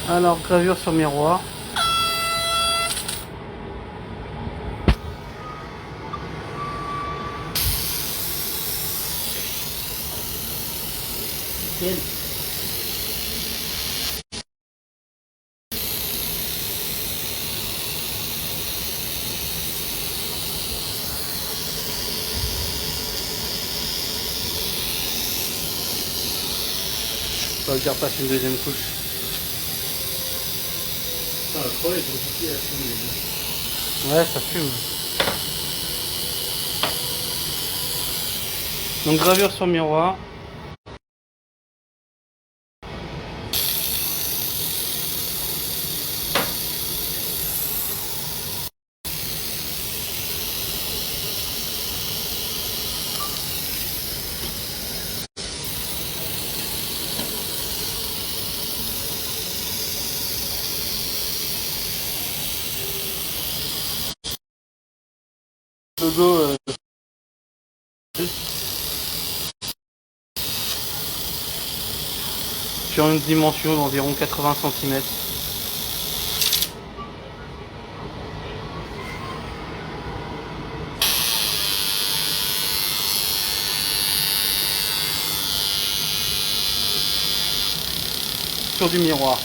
Alors, gravure sur miroir. On va dire passer une deuxième couche. Ouais, ça fume. Donc gravure sur miroir. Logo sur une dimension d'environ 80 cm. Sur du miroir.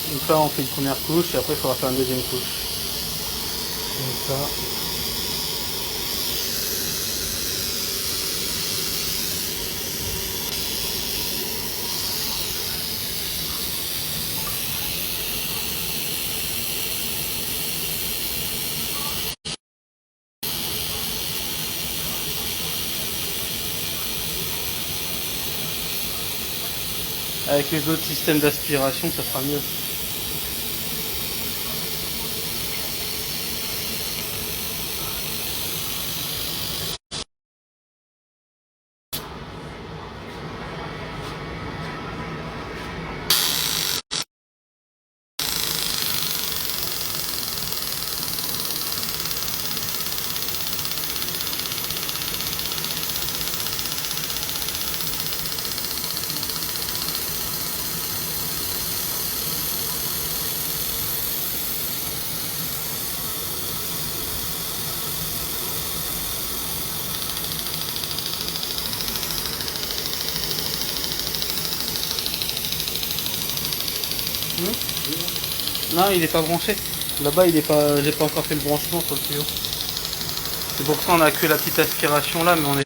Donc là on fait une première couche et après il faudra faire une deuxième couche. Comme ça. Avec les autres systèmes d'aspiration ça sera mieux. Non, il est pas branché. Là-bas, il est pas. J'ai pas encore fait le branchement sur le tuyau. C'est pour ça on a que la petite aspiration là, mais on est.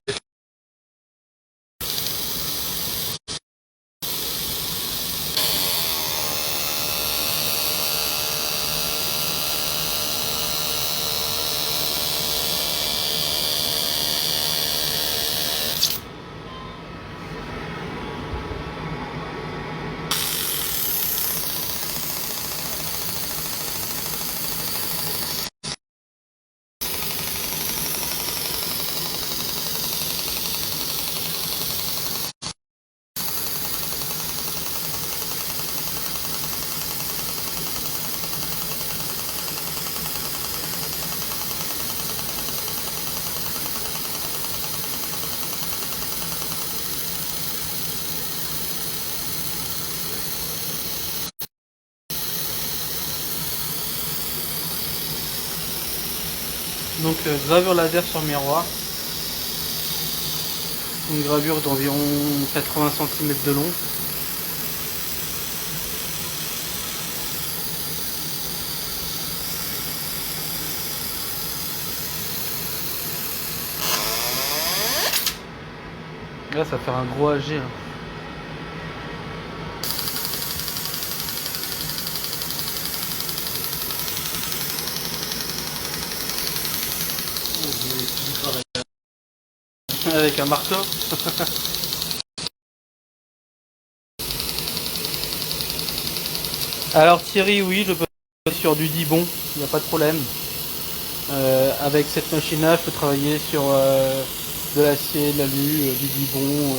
Donc gravure laser sur miroir. Une gravure d'environ 80 cm de long. Là ça va faire un gros AG là. Avec un marteau. Alors Thierry, oui, je peux sur du Dibon, il n'y a pas de problème. Avec cette machine-là, je peux travailler sur de l'acier, de l'alu, du Dibon,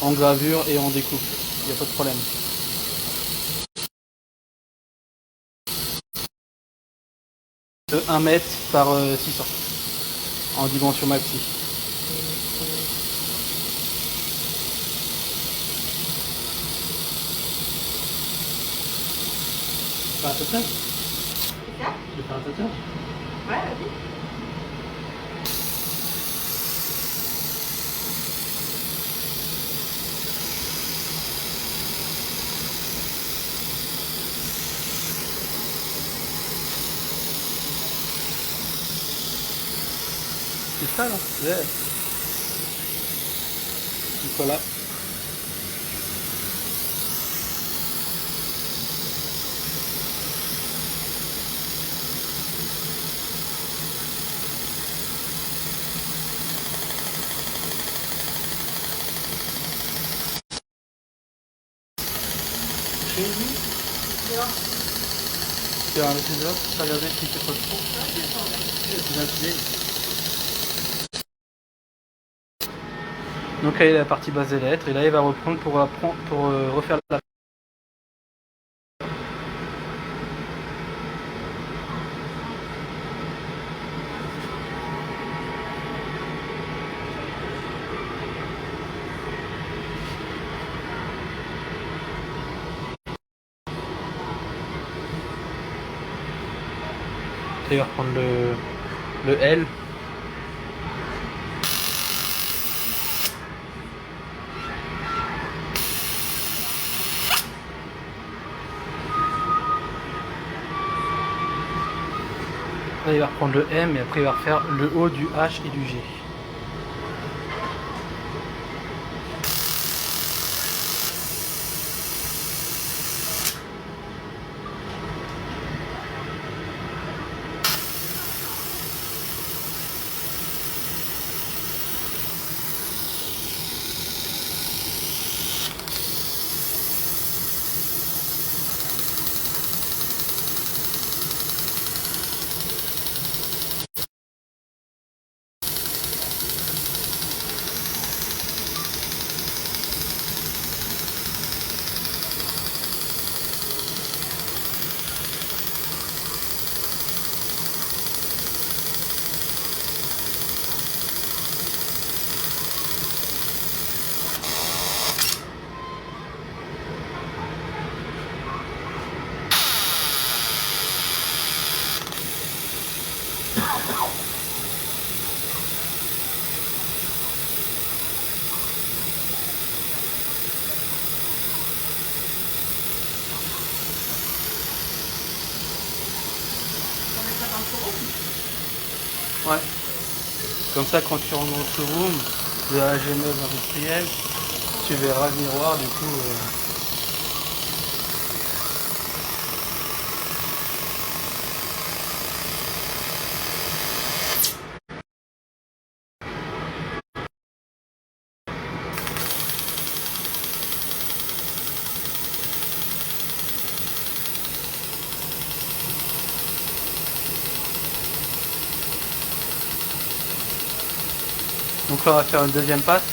en gravure et en découpe. Il n'y a pas de problème. De 1 mètre par 600 en dimension maxi. fais un tatouage? C'est ça? Je fais un tatouage? Ouais, vas-y. C'est ça là? Ouais. Voilà. Tu vas arrêter là, regarder si c'est pas trop. C'est bien filé. Donc là il y a la partie base des lettres et là il va reprendre pour refaire la. Il va reprendre le L. Là il va reprendre le M et après il va refaire le O du H et du G. Ouais. Comme ça, quand tu rentres dans le showroom de la Genève industrielle, tu verras le miroir du coup. Donc là, on va faire une deuxième passe.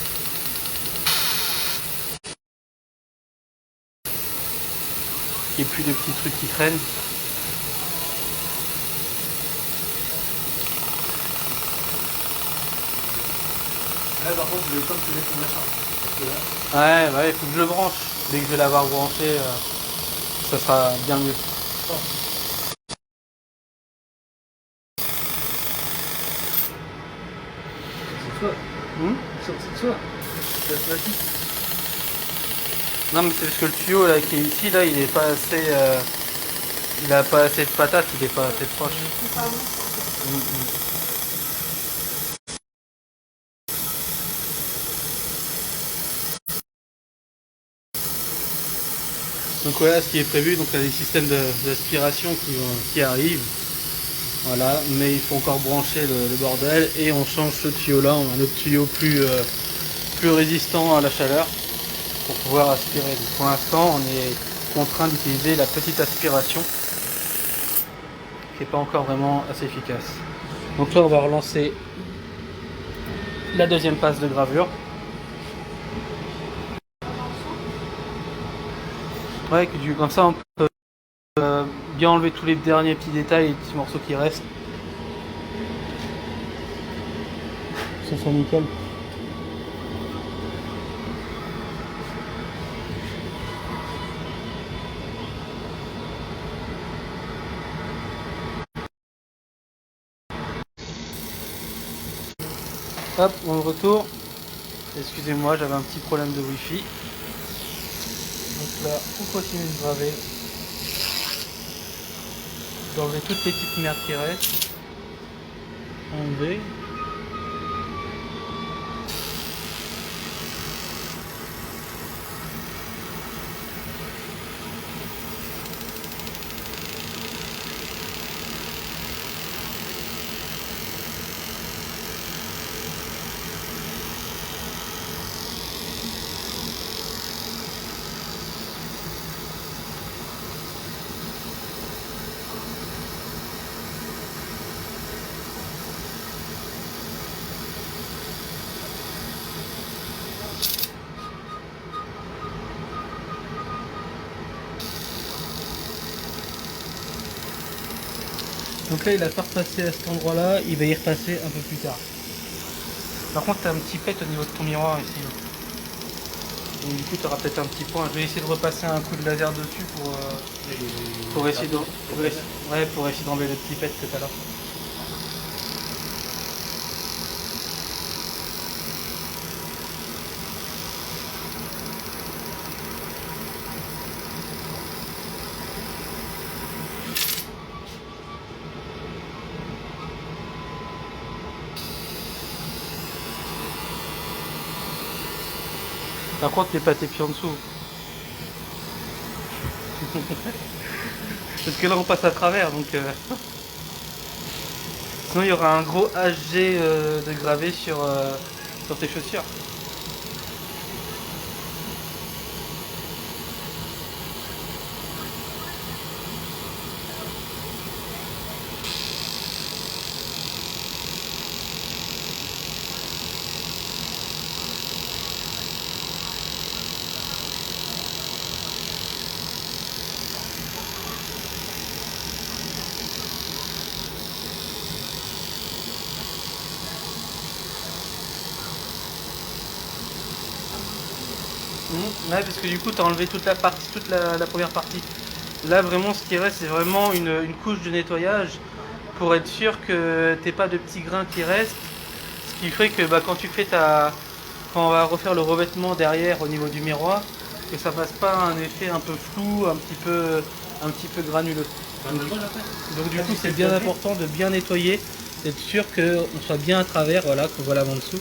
Et puis des petits trucs qui traînent. Là, par contre, je vais pas me filer ton machin. Parce que là, Ouais, il faut que je le branche. Dès que je vais l'avoir branché, ça sera bien mieux. c'est toi. C'est toi. C'est plastique. Non mais c'est parce que le tuyau là qui est ici là il est pas assez il a pas assez de patates, il est pas assez proche. Mm, mm. Donc voilà ce qui est prévu, donc il y a des systèmes d'aspiration qui arrivent. Voilà, mais il faut encore brancher le bordel et on change ce tuyau là, on a un autre tuyau plus résistant à la chaleur pour pouvoir aspirer. Donc pour l'instant on est contraint d'utiliser la petite aspiration qui n'est pas encore vraiment assez efficace. Donc là on va relancer la deuxième passe de gravure. Ouais, comme ça on peut bien enlever tous les derniers petits détails, les petits morceaux qui restent. Ça sera nickel. Hop, on le retourne. Excusez-moi, j'avais un petit problème de wifi. Donc là, on continue de graver. D'enlever toutes les petites merdes qui restent. Enlever. Donc là il a pas repassé à cet endroit là, il va y repasser un peu plus tard. Par contre tu as un petit pet au niveau de ton miroir ici. Donc du coup tu auras peut-être un petit point. Je vais essayer de repasser un coup de laser dessus pour essayer de, pour essayer d'enlever le petit pet que tu as là. Par contre, les pâtés puis en dessous. Parce que là, on passe à travers, donc... Sinon, il y aura un gros HG de gravé sur tes chaussures. Ouais, parce que du coup, tu as enlevé toute la partie, la première partie. Là, vraiment, ce qui reste, c'est vraiment une couche de nettoyage pour être sûr que t'aies pas de petits grains qui restent. Ce qui fait que quand tu fais quand on va refaire le revêtement derrière au niveau du miroir, que ça fasse pas un effet un peu flou, un petit peu granuleux. Donc du coup, c'est bien important de bien nettoyer, d'être sûr qu'on soit bien à travers, voilà, qu'on voit l'avant dessous,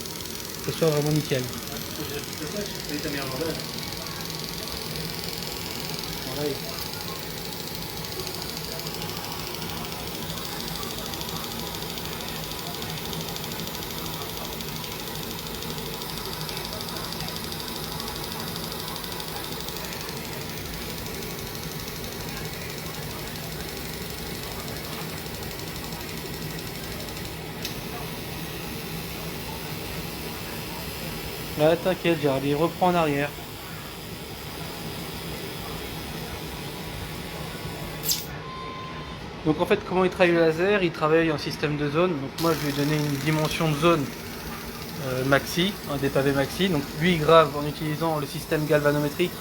que ce soit vraiment nickel. Voilà. Là, t'inquiète, Gérald, il reprend en arrière. Donc en fait, comment il travaille le laser? Il travaille en système de zone. Donc moi, je lui ai donné une dimension de zone maxi, un des pavés maxi. Donc lui, il grave en utilisant le système galvanométrique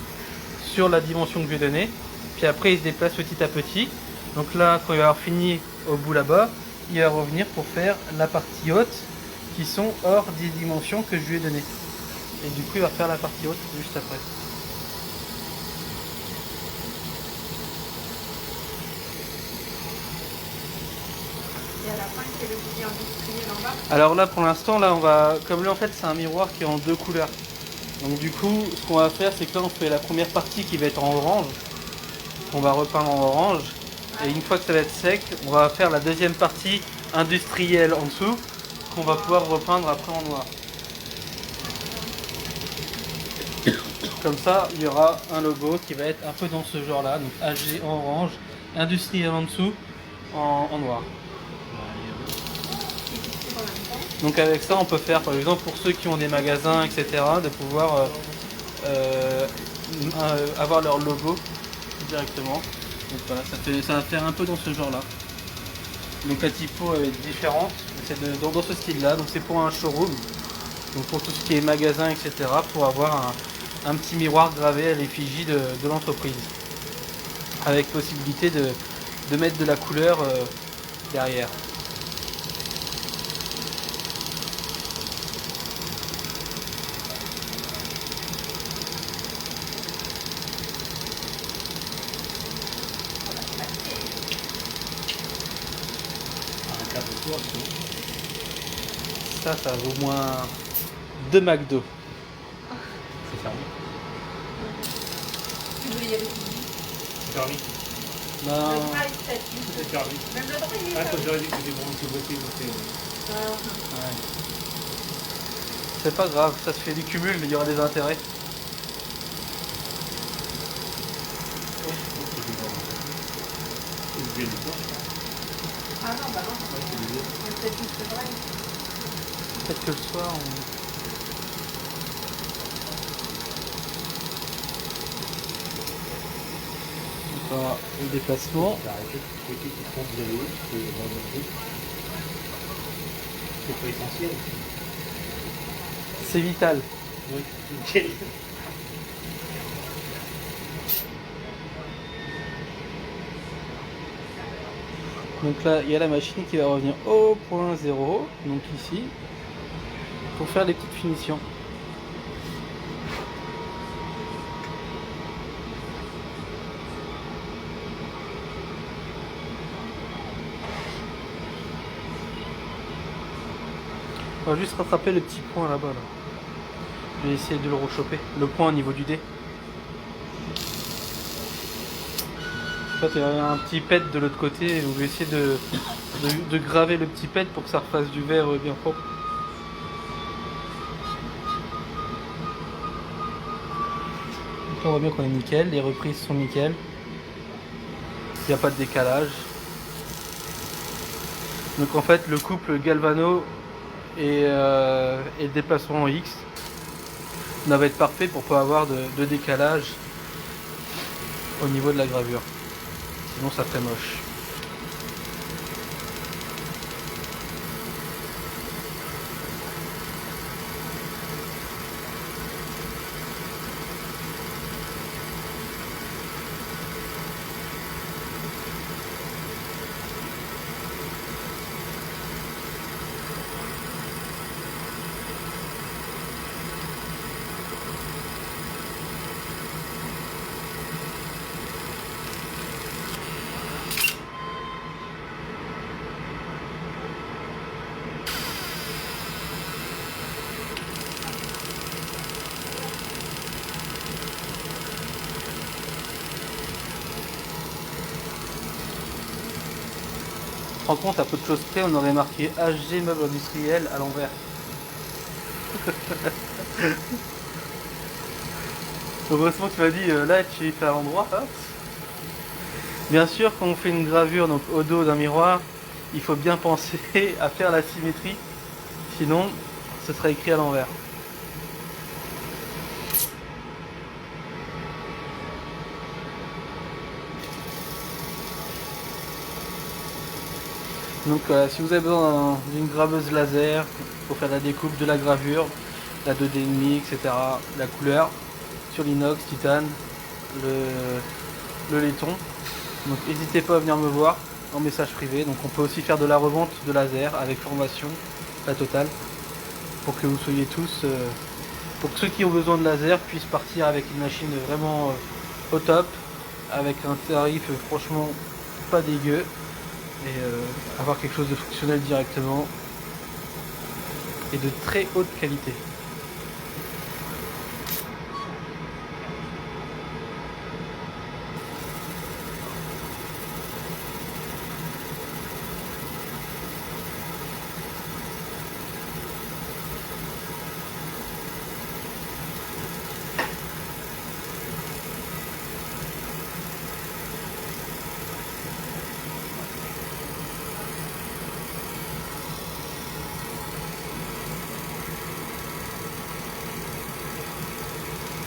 sur la dimension que je lui ai donnée. Puis après, il se déplace petit à petit. Donc là, quand il va avoir fini au bout là-bas, il va revenir pour faire la partie haute qui sont hors des dimensions que je lui ai données. Et du coup, il va faire la partie haute juste après. Et à la fin, c'est le petit industriel en bas. Alors là, pour l'instant, là, comme là, en fait, c'est un miroir qui est en deux couleurs. Donc du coup, ce qu'on va faire, c'est que là, on fait la première partie qui va être en orange. On va repeindre en orange. Et une fois que ça va être sec, on va faire la deuxième partie industrielle en dessous, qu'on va pouvoir repeindre après en noir. Comme ça, il y aura un logo qui va être un peu dans ce genre-là, donc AG en orange, industriel en dessous, en noir. Donc avec ça, on peut faire, par exemple, pour ceux qui ont des magasins, etc., de pouvoir avoir leur logo directement. Donc voilà, ça va faire un peu dans ce genre-là. Donc la typo est différente, c'est dans ce style-là. Donc c'est pour un showroom, donc pour tout ce qui est magasin, etc., pour avoir un petit miroir gravé à l'effigie de l'entreprise, avec possibilité de mettre de la couleur ça vaut au moins 2 McDo. C'est fermé. Tu voulais y aller C'est fermé. Non, C'est fermé. Même le droit, il est Ah, quand fermé. j'aurais dit que c'était bon, c'est voté, donc c'est... ouais. C'est pas grave, ça se fait du cumul, mais il y aura des intérêts. C'est du bénéfice, je pense. Ah non, bah non. Ouais, c'est du bénéfice. Il y a peut-être juste le vrai. Peut-être que le soir, on va le déplacement. J'ai arrêté de checker qui font de vélo, parce que dans le groupe, c'est pas essentiel. C'est vital. Oui, nickel. Donc là, il y a la machine qui va revenir au point 0, donc ici, pour faire les petites finitions. On va juste rattraper le petit point là-bas. Là. Je vais essayer de le rechoper. Le point au niveau du dé. En fait, il y a un petit pet de l'autre côté, donc je vais essayer de graver le petit pet pour que ça refasse du verre bien propre. Donc là, on voit bien qu'on est nickel, les reprises sont nickel. Il n'y a pas de décalage. Donc en fait, le couple Galvano et le déplacement en X va être parfait pour pas avoir de décalage au niveau de la gravure. Sinon ça fait moche. Rends compte, à peu de choses près, on aurait marqué HG meubles industriels à l'envers. Heureusement tu m'as dit là tu fais à l'endroit. Hein. Bien sûr, quand on fait une gravure donc au dos d'un miroir, il faut bien penser à faire la symétrie, sinon ce sera écrit à l'envers. Donc si vous avez besoin d'une graveuse laser pour faire la découpe de la gravure, la 2D, etc., la couleur, sur l'inox, titane, le laiton, donc n'hésitez pas à venir me voir en message privé. Donc on peut aussi faire de la revente de laser avec formation, la totale, pour que vous soyez tous, pour que ceux qui ont besoin de laser puissent partir avec une machine vraiment au top, avec un tarif franchement pas dégueu, et avoir quelque chose de fonctionnel directement et de très haute qualité.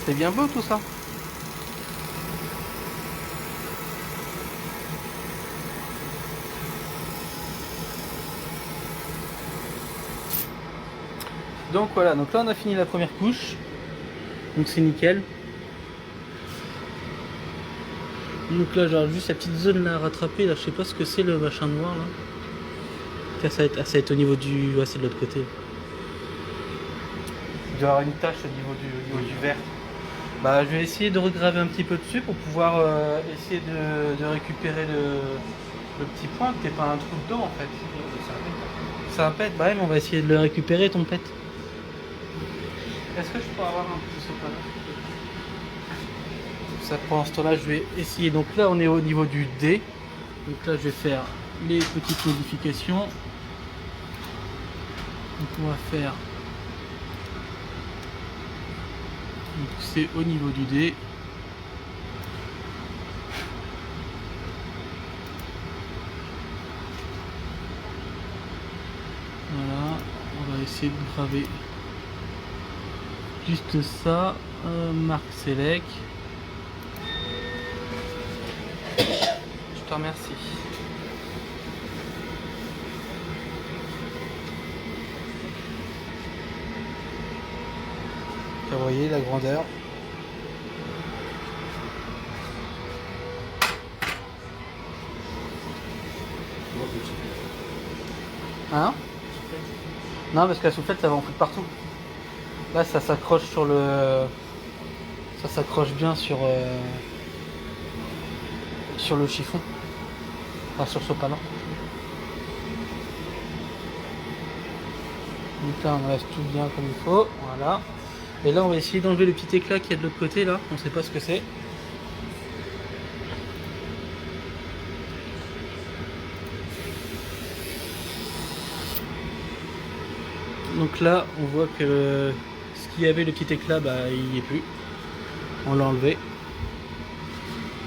C'est bien beau tout ça. Donc voilà, donc là on a fini la première couche. Donc c'est nickel. Donc là j'ai juste la petite zone là à rattraper. Là je sais pas ce que c'est le machin noir là. Ça va être au niveau du... Ouais, c'est de l'autre côté. Il doit y avoir une tache au niveau du vert. Bah, je vais essayer de regraver un petit peu dessus pour pouvoir essayer de récupérer le petit point, que t'es pas un trou dedans en fait. C'est un pet? Bah ouais, mais on va essayer de le récupérer ton pet. Est-ce que je peux avoir un petit sopalin? Ça, pendant ce temps-là, je vais essayer. Donc là, on est au niveau du D. Donc là, je vais faire les petites modifications. Donc on va faire. Donc c'est au niveau du D. Voilà, on va essayer de graver juste ça. Marque Select. Je te remercie. Vous voyez la grandeur. Hein? Non, parce que la soufflette, ça va en foutre partout. Là, ça s'accroche sur le... Ça s'accroche bien sur le chiffon. Enfin, sur ce panneau. Donc là, on reste tout bien comme il faut. Voilà. Et là, on va essayer d'enlever le petit éclat qu'il y a de l'autre côté, là. On sait pas ce que c'est. Donc là, on voit que ce qu'il y avait, le petit éclat, bah, il n'y est plus. On l'a enlevé.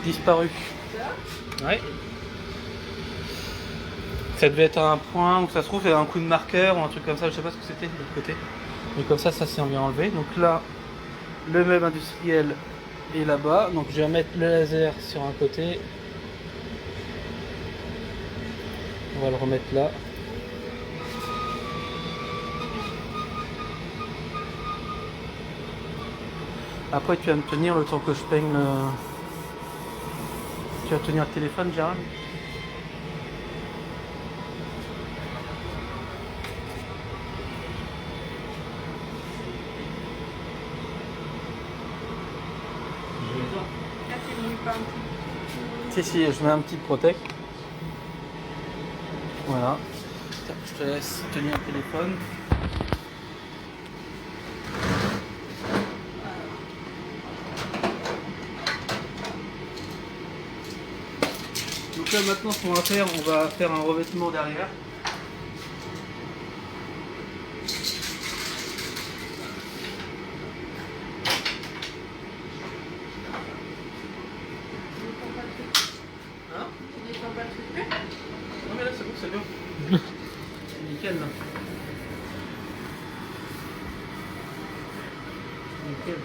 Disparu. Ouais. Ça devait être un point où ça se trouve, il y a un coup de marqueur ou un truc comme ça, je sais pas ce que c'était de l'autre côté. Mais comme ça s'est bien enlevé. Donc là, le meuble industriel est là-bas. Donc je vais remettre le laser sur un côté. On va le remettre là. Après, tu vas me tenir le temps que je peigne le... Tu vas tenir le téléphone, Gérald? Là, tu mets pas un petit. Si, je mets un petit protect. Voilà. Je te laisse tenir le téléphone. Donc là maintenant ce qu'on va faire un revêtement derrière. Hein? Tu descends pas le truc plus? Non mais là c'est bon, c'est bien. C'est nickel là. Nickel.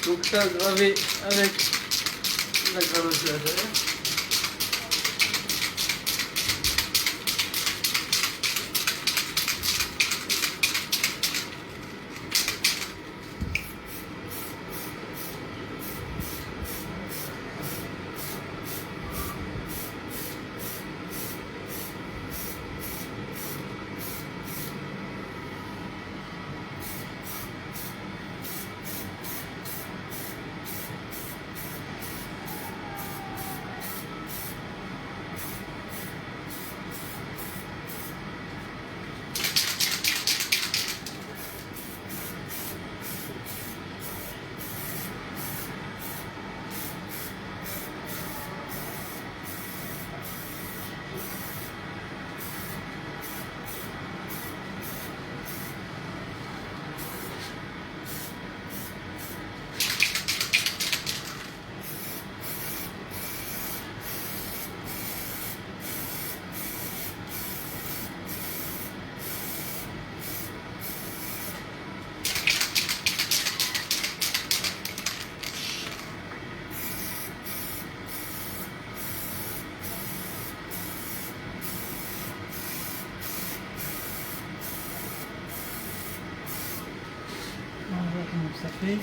Donc ça gravé avec la graveuse laser. On va voir comment ça fait.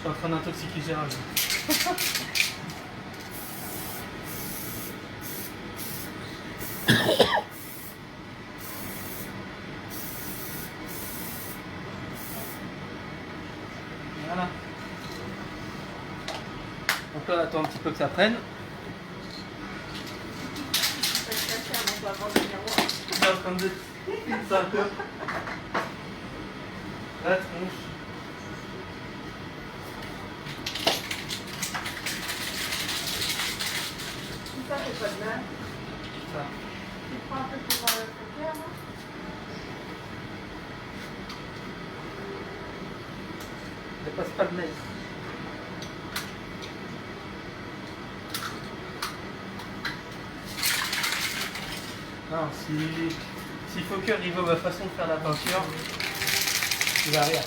suis en train d'intoxiquer Gérald. Voilà. Donc là on attend un petit peu que ça prenne. On est en train de ça un peu. La tronche. Ça c'est pas de mal. Ça. Tu prends un peu pour le poker, non? Ne passe pas le nez. Non, si Fokker il voit ma façon de faire la peinture, il va rire.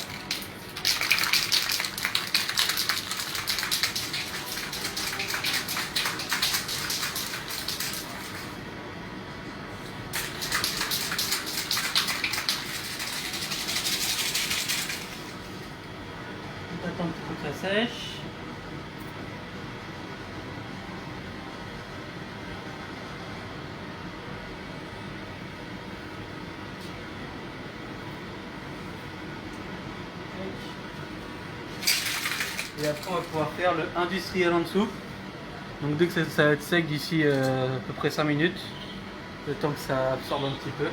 On attend un petit peu que ça sèche. Et après on va pouvoir faire le industriel en dessous. Donc dès que ça va être sec d'ici à peu près 5 minutes, le temps que ça absorbe un petit peu.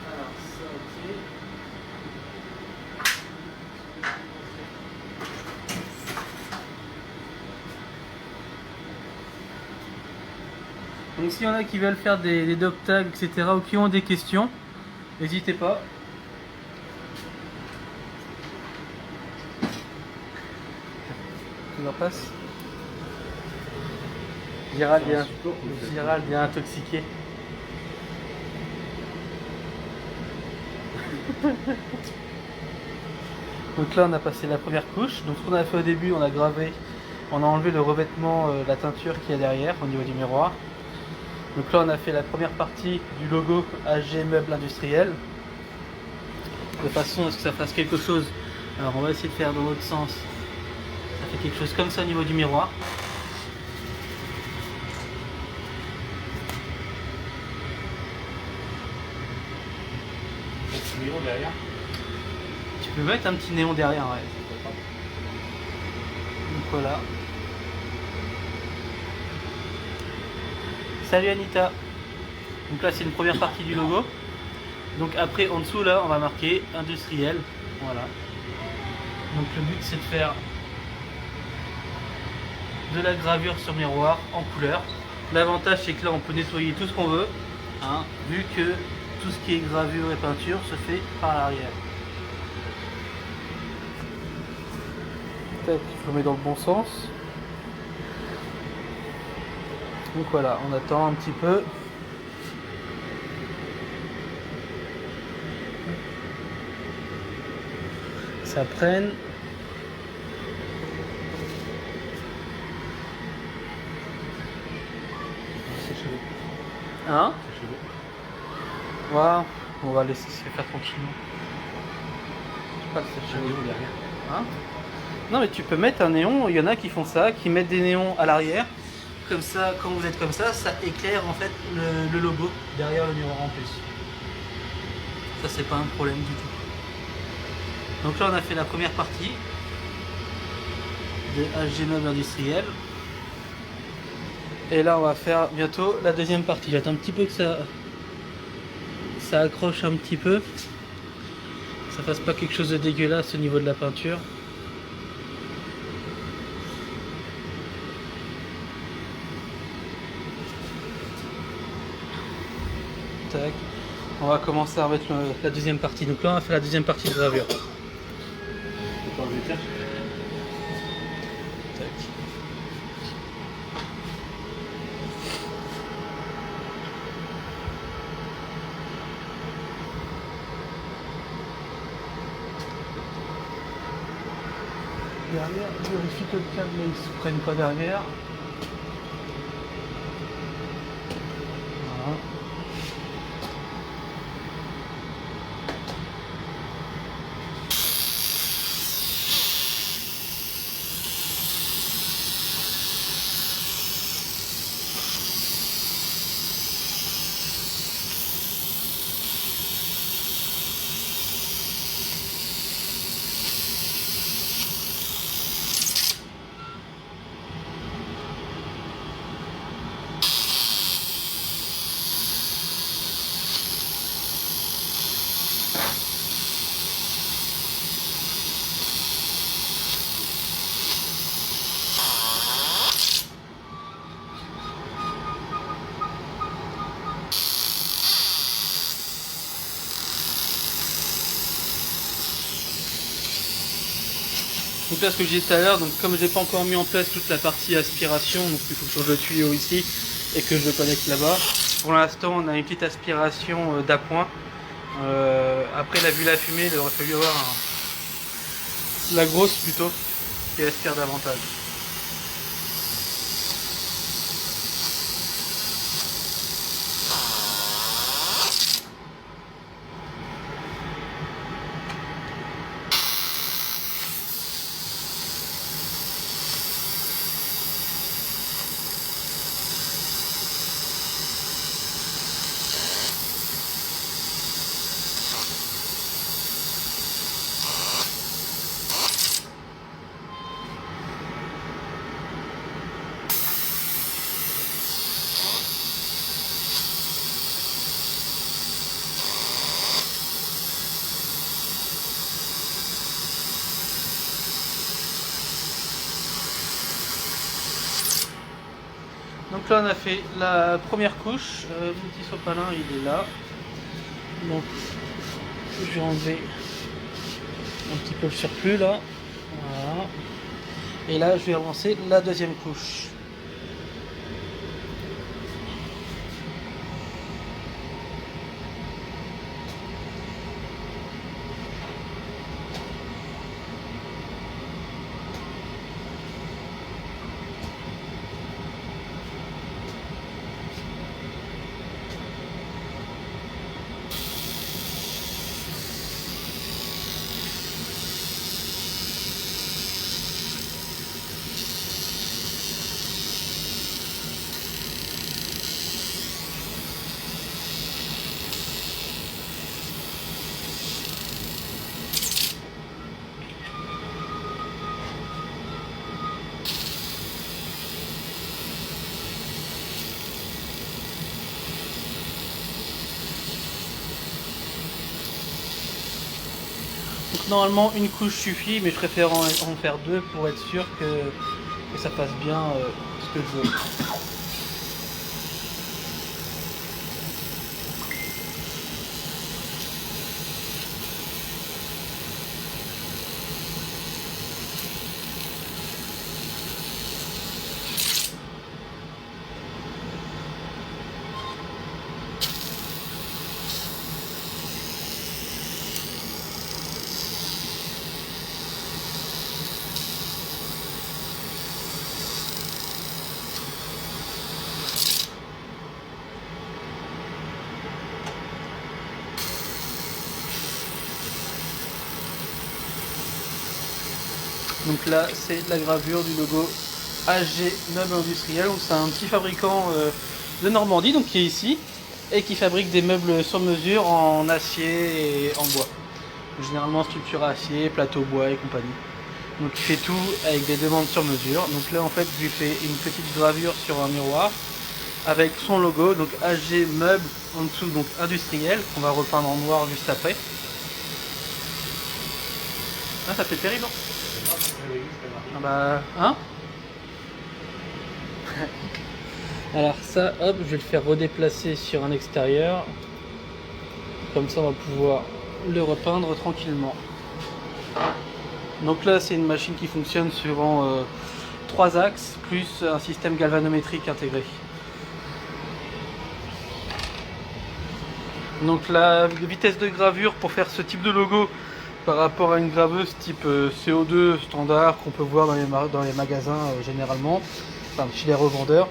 Alors ça ok. Donc s'il y en a qui veulent faire des dog tags, etc. ou qui ont des questions, n'hésitez pas. Tu leur passes. Gérald est intoxiqué. Donc là on a passé la première couche. Donc ce qu'on a fait au début, on a gravé, on a enlevé le revêtement, la teinture qu'il y a derrière au niveau du miroir. Donc là on a fait la première partie du logo AG Meubles Industriels, de façon à ce que ça fasse quelque chose. Alors on va essayer de faire dans l'autre sens. Ça fait quelque chose comme ça au niveau du miroir. Néon derrière. Tu peux mettre un petit néon derrière, ouais. Donc voilà. Salut Anita. Donc là c'est une première partie du logo. Donc après en dessous là on va marquer industriel. Voilà. Donc le but c'est de faire de la gravure sur miroir en couleur. L'avantage c'est que là on peut nettoyer tout ce qu'on veut, hein, vu que tout ce qui est gravure et peinture se fait par l'arrière. Peut-être qu'il faut le mettre dans le bon sens. Donc voilà, on attend un petit peu. Ça prenne. C'est chelou. Hein? C'est chelou. Voilà, on va laisser se faire tranquillement. Je sais pas le sécher. Néon derrière. Hein? Non mais tu peux mettre un néon, il y en a qui font ça, qui mettent des néons à l'arrière. Comme ça, quand vous êtes comme ça éclaire en fait le logo derrière le miroir en plus. Ça c'est pas un problème du tout. Donc là on a fait la première partie de AG Meubles Industriels. Et là on va faire bientôt la deuxième partie. J'attends un petit peu que ça accroche un petit peu. Que ça fasse pas quelque chose de dégueulasse au niveau de la peinture. Tac. On va commencer à mettre la deuxième partie. Donc là on va faire la deuxième partie de gravure. C'est pas enlever ça. Tac. Derrière, vérifie que le câble ne se prenne pas derrière. Voilà. Donc là, ce que je disais tout à l'heure, donc comme j'ai pas encore mis en place toute la partie aspiration, donc il faut que je change le tuyau ici et que je le connecte là-bas. Pour l'instant, on a une petite aspiration d'appoint. Après, la vu la fumée, il aurait fallu avoir la grosse plutôt, qui aspire davantage. Donc là on a fait la première couche, mon petit sopalin il est là, donc je vais enlever un petit peu le surplus là, voilà. Et là je vais relancer la deuxième couche. Donc normalement une couche suffit, mais je préfère en faire deux pour être sûr que ça passe bien ce que je veux. Donc là c'est la gravure du logo AG Meubles Industriels. C'est un petit fabricant de Normandie donc qui est ici et qui fabrique des meubles sur mesure en acier et en bois. Généralement structure acier, plateau bois et compagnie. Donc il fait tout avec des demandes sur mesure. Donc là en fait je lui fais une petite gravure sur un miroir avec son logo, donc AG Meubles en dessous, donc industriel, qu'on va repeindre en noir juste après. Ah ça fait terrible. Ah bah hein. Alors ça hop je vais le faire redéplacer sur un extérieur. Comme ça on va pouvoir le repeindre tranquillement. Donc là c'est une machine qui fonctionne suivant 3 axes plus un système galvanométrique intégré. Donc la vitesse de gravure pour faire ce type de logo par rapport à une graveuse type CO2 standard qu'on peut voir dans les magasins généralement, enfin chez les revendeurs,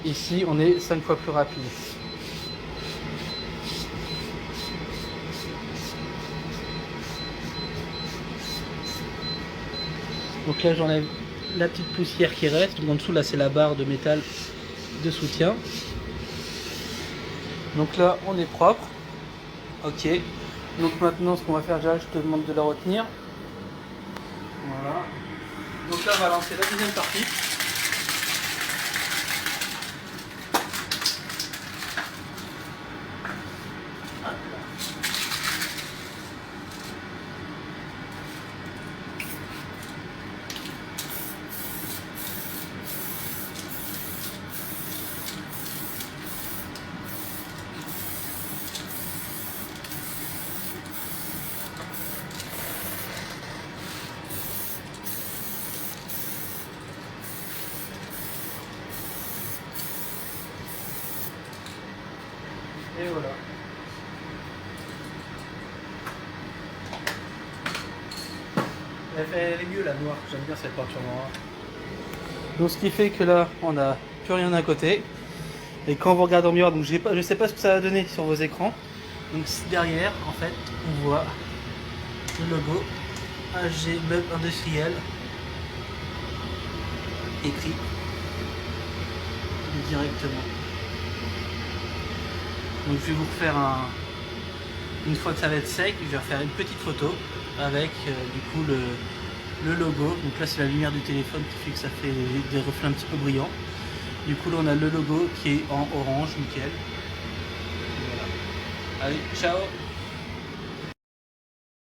ici on est 5 fois plus rapide. Donc là j'enlève la petite poussière qui reste, donc en dessous là c'est la barre de métal de soutien. Donc là on est propre, ok. Donc maintenant ce qu'on va faire, déjà je te demande de la retenir. Voilà. Donc là on va lancer la deuxième partie. Elle est mieux la noire, j'aime bien cette peinture noire. Donc ce qui fait que là, on n'a plus rien d'un côté. Et quand vous regardez en miroir, donc je sais pas ce que ça va donner sur vos écrans. Donc derrière, en fait, on voit le logo AG Meubles Industriels écrit directement. Donc je vais vous refaire une fois que ça va être sec, je vais refaire une petite photo avec du coup le logo. Donc là c'est la lumière du téléphone qui fait que ça fait des reflets un petit peu brillants. Du coup là on a le logo qui est en orange, nickel. Voilà. Allez, ciao!